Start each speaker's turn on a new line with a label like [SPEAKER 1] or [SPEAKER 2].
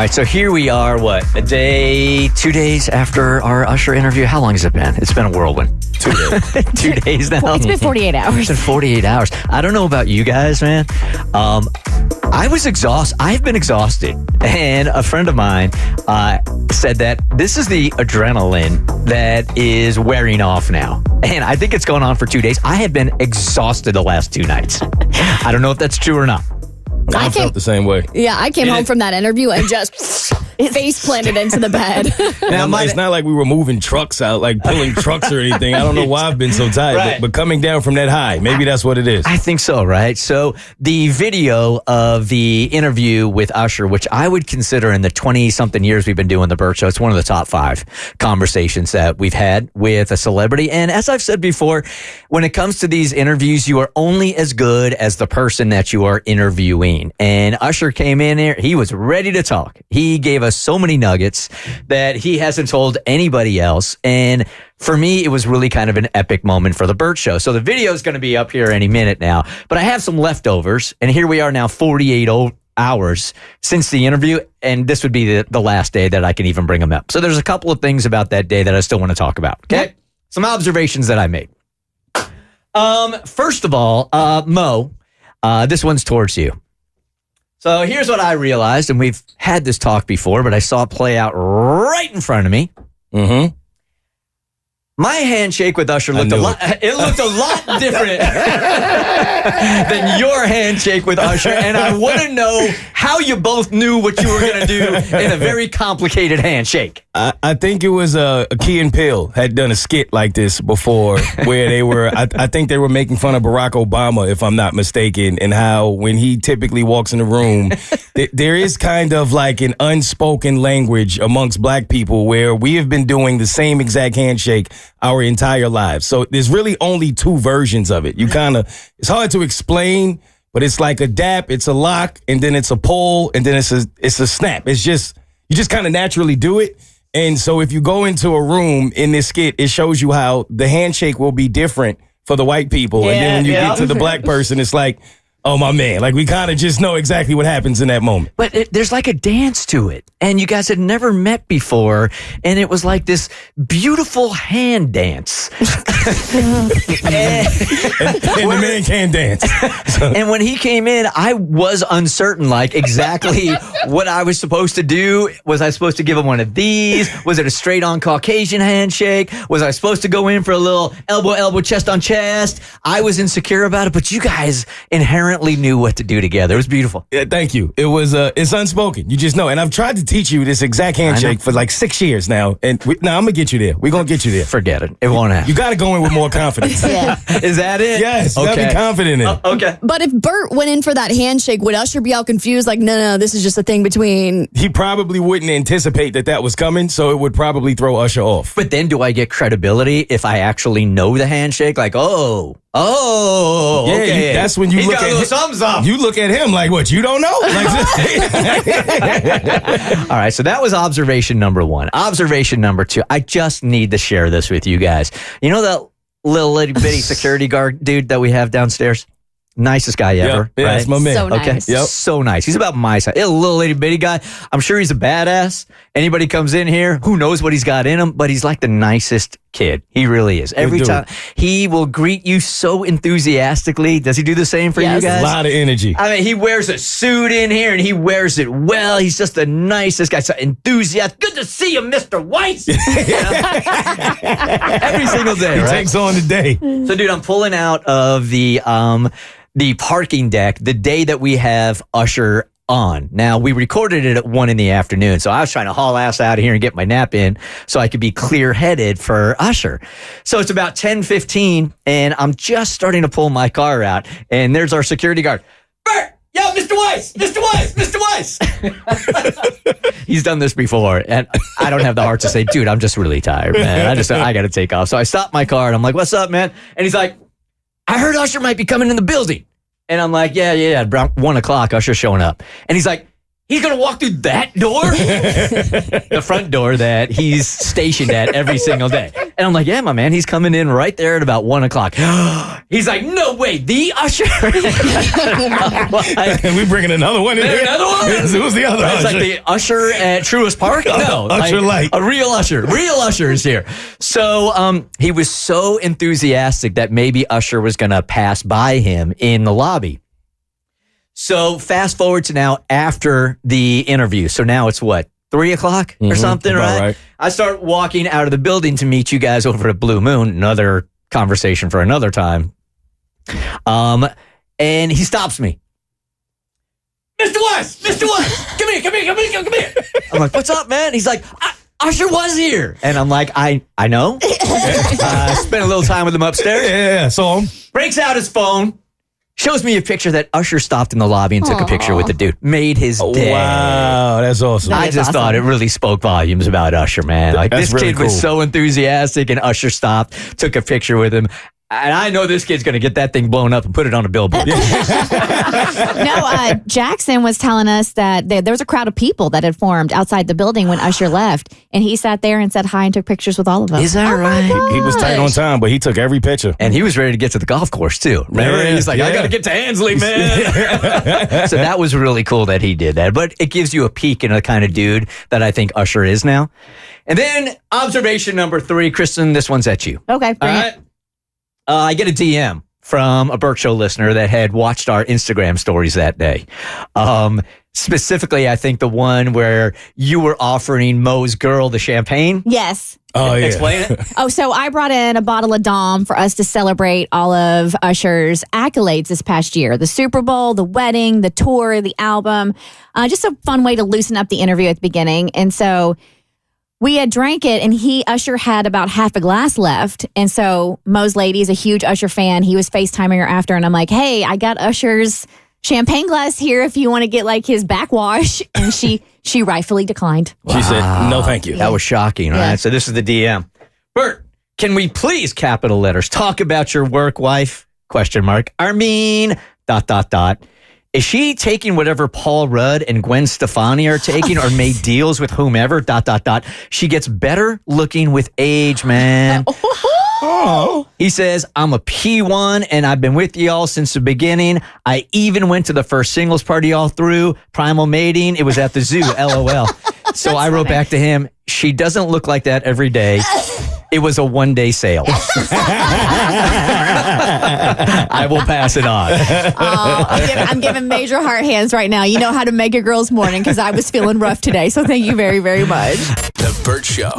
[SPEAKER 1] right, so here we are, a day, 2 days after our Usher interview. How long has it been? It's been a whirlwind.
[SPEAKER 2] 2 days.
[SPEAKER 1] 2 days now.
[SPEAKER 3] It's been 48 hours.
[SPEAKER 1] It's been 48 hours. I don't know about you guys, man. I was exhausted. I've been exhausted. And a friend of mine said that this is the adrenaline that is wearing off now. And I think it's going on for 2 days. I have been exhausted the last 2 nights. I don't know if that's true or not.
[SPEAKER 2] I felt the same way.
[SPEAKER 3] Yeah, I came home from that interview and just face planted into the bed.
[SPEAKER 2] Now, it's not like we were moving trucks out, like pulling trucks or anything. I don't know why I've been so tired,
[SPEAKER 1] Right.
[SPEAKER 2] but coming down from that high, maybe that's what it is.
[SPEAKER 1] I think so, right? So the video of the interview with Usher, which I would consider in the 20-something years we've been doing the Bert Show, it's one of the top 5 conversations that we've had with a celebrity. And as I've said before, when it comes to these interviews, you are only as good as the person that you are interviewing. And Usher came in here. He was ready to talk. He gave us so many nuggets that he hasn't told anybody else. And for me, it was really kind of an epic moment for the Bert Show. So the video is going to be up here any minute now. But I have some leftovers. And here we are now 48 hours since the interview. And this would be the last day that I can even bring them up. So there's a couple of things about that day that I still want to talk about. Okay. Yep. Some observations that I made. First of all, Mo, this one's towards you. So here's what I realized, and we've had this talk before, but I saw it play out right in front of me.
[SPEAKER 2] Mm-hmm.
[SPEAKER 1] My handshake with Usher looked a lot different than your handshake with Usher, and I want to know how you both knew what you were going to do in a very complicated handshake.
[SPEAKER 2] I think it was Key and Peele had done a skit like this before where they were, I think they were making fun of Barack Obama, if I'm not mistaken, and how when he typically walks in the room, there is kind of like an unspoken language amongst black people where we have been doing the same exact handshake our entire lives. So there's really only 2 versions of it. It's hard to explain, but it's like a dap, it's a lock, and then it's a pull, and then it's a snap. It's just, you just kind of naturally do it. And so if you go into a room in this skit, it shows you how the handshake will be different for the white people. And then when you get to the black person, it's like, oh, my man. Like, we kind of just know exactly what happens in that moment.
[SPEAKER 1] But there's like a dance to it. And you guys had never met before. And it was like this beautiful hand dance.
[SPEAKER 2] and the man can dance.
[SPEAKER 1] And when he came in, I was uncertain, like exactly what I was supposed to do. Was I supposed to give him one of these? Was it a straight on Caucasian handshake? Was I supposed to go in for a little elbow, chest on chest? I was insecure about it, but you guys inherently knew what to do together. It was beautiful.
[SPEAKER 2] Yeah, thank you. It was, it's unspoken. You just know. And I've tried to teach you this exact handshake for like 6 years now. And now I'm going to get you there. We're going to get you there.
[SPEAKER 1] Forget it. It won't happen.
[SPEAKER 2] You got to go in with more confidence.
[SPEAKER 3] Yeah.
[SPEAKER 1] Is that it?
[SPEAKER 2] Yes. You got to be confident in it.
[SPEAKER 1] Okay.
[SPEAKER 3] But if Bert went in for that handshake, would Usher be all confused? Like, no, this is just a thing between...
[SPEAKER 2] He probably wouldn't anticipate that was coming, so it would probably throw Usher off.
[SPEAKER 1] But then do I get credibility if I actually know the handshake? Like, okay.
[SPEAKER 2] That's when you look at him.
[SPEAKER 1] Thumbs up.
[SPEAKER 2] You look at him like, what, you don't know?
[SPEAKER 1] All right, so that was observation number 1. Observation number 2, I just need to share this with you guys. You know that little itty bitty security guard dude that we have downstairs? Nicest guy ever.
[SPEAKER 2] Yeah,
[SPEAKER 1] right?
[SPEAKER 2] that's my man.
[SPEAKER 3] So nice.
[SPEAKER 1] Okay, so nice. He's about my size. A little itty bitty guy. I'm sure he's a badass. Anybody comes in here, who knows what he's got in him, but he's like the nicest kid. He really is. Every time he will greet you so enthusiastically. Does he do the same for you guys?
[SPEAKER 2] A lot of energy.
[SPEAKER 1] I mean, he wears a suit in here and he wears it well. He's just the nicest guy. So enthusiastic. Good to see you, Mr. Weiss. Every single day, right?
[SPEAKER 2] He takes on the day.
[SPEAKER 1] So, dude, I'm pulling out of the parking deck the day that we have Usher on. Now, we recorded it at 1 p.m, so I was trying to haul ass out of here and get my nap in so I could be clear-headed for Usher. So it's about 10:15, and I'm just starting to pull my car out, and there's our security guard. Bert! Yo, Mr. Weiss! Mr. Weiss! Mr. Weiss! He's done this before, and I don't have the heart to say, dude, I'm just really tired, man. I got to take off. So I stopped my car, and I'm like, what's up, man? And he's like, I heard Usher might be coming in the building. And I'm like, yeah. Around 1 o'clock, Usher's showing up. And he's like, He's going to walk through that door? The front door that he's stationed at every single day. And I'm like, yeah, my man, he's coming in right there at about 1 o'clock. He's like, no way, the usher?
[SPEAKER 2] And we bringing another one in here?
[SPEAKER 1] Another one?
[SPEAKER 2] Who's the other
[SPEAKER 1] It's
[SPEAKER 2] usher?
[SPEAKER 1] like the usher at Truist Park? No.
[SPEAKER 2] Usher Light.
[SPEAKER 1] A real usher. Real usher is here. So he was so enthusiastic that maybe Usher was going to pass by him in the lobby. So fast forward to now after the interview. So now it's what, 3 o'clock or something, right? I start walking out of the building to meet you guys over at Blue Moon. Another conversation for another time. And he stops me. Mr. West, come here. I'm like, what's up, man? He's like, Usher was here. And I'm like, I know. Spent a little time with him upstairs.
[SPEAKER 2] Yeah, saw him.
[SPEAKER 1] Breaks out his phone. Shows me a picture that Usher stopped in the lobby and took a picture with the dude. Made his day.
[SPEAKER 2] Wow, that's awesome.
[SPEAKER 1] I just thought it really spoke volumes about Usher, man. Like,
[SPEAKER 2] That's
[SPEAKER 1] this
[SPEAKER 2] really
[SPEAKER 1] kid was
[SPEAKER 2] cool.
[SPEAKER 1] so enthusiastic, and Usher stopped, took a picture with him. And I know this kid's going to get that thing blown up and put it on a billboard.
[SPEAKER 4] No, Jackson was telling us that there was a crowd of people that had formed outside the building when Usher left. And he sat there and said hi and took pictures with all of them.
[SPEAKER 1] Is that right?
[SPEAKER 2] He was tight on time, but he took every picture.
[SPEAKER 1] And he was ready to get to the golf course, too. Remember?
[SPEAKER 2] Yeah,
[SPEAKER 1] He's like, I got to get to Ansley, man. So that was really cool that he did that. But it gives you a peek in the kind of dude that I think Usher is now. And then observation number 3, Kristen, this one's at you.
[SPEAKER 4] Okay, bring
[SPEAKER 1] All
[SPEAKER 4] it.
[SPEAKER 1] right. I get a DM from a Bert Show listener that had watched our Instagram stories that day. Specifically, I think the one where you were offering Mo's girl the champagne.
[SPEAKER 4] Yes.
[SPEAKER 2] Oh, yeah.
[SPEAKER 1] Explain it.
[SPEAKER 4] Oh, so I brought in a bottle of Dom for us to celebrate all of Usher's accolades this past year. The Super Bowl, the wedding, the tour, the album. Just a fun way to loosen up the interview at the beginning. And so we had drank it, and Usher had about half a glass left. And so Mo's lady is a huge Usher fan. He was FaceTiming her after, and I'm like, hey, I got Usher's champagne glass here if you want to get like his backwash. And she rightfully declined.
[SPEAKER 2] She said, no, thank you.
[SPEAKER 1] That was shocking. All right. So this is the DM. Bert, can we please, capital letters, talk about your work wife? ? Armin, ... Is she taking whatever Paul Rudd and Gwen Stefani are taking or made deals with whomever, ... She gets better looking with age, man.
[SPEAKER 2] Oh.
[SPEAKER 1] He says, I'm a P1 and I've been with y'all since the beginning. I even went to the first singles party y'all threw. Primal Mating. It was at the zoo, LOL. So I wrote back to him, she doesn't look like that every day. It was a one-day sale. I will pass it on.
[SPEAKER 4] I'm giving major heart hands right now. You know how to make a girl's morning because I was feeling rough today. So thank you very, very much.
[SPEAKER 5] The Bert Show.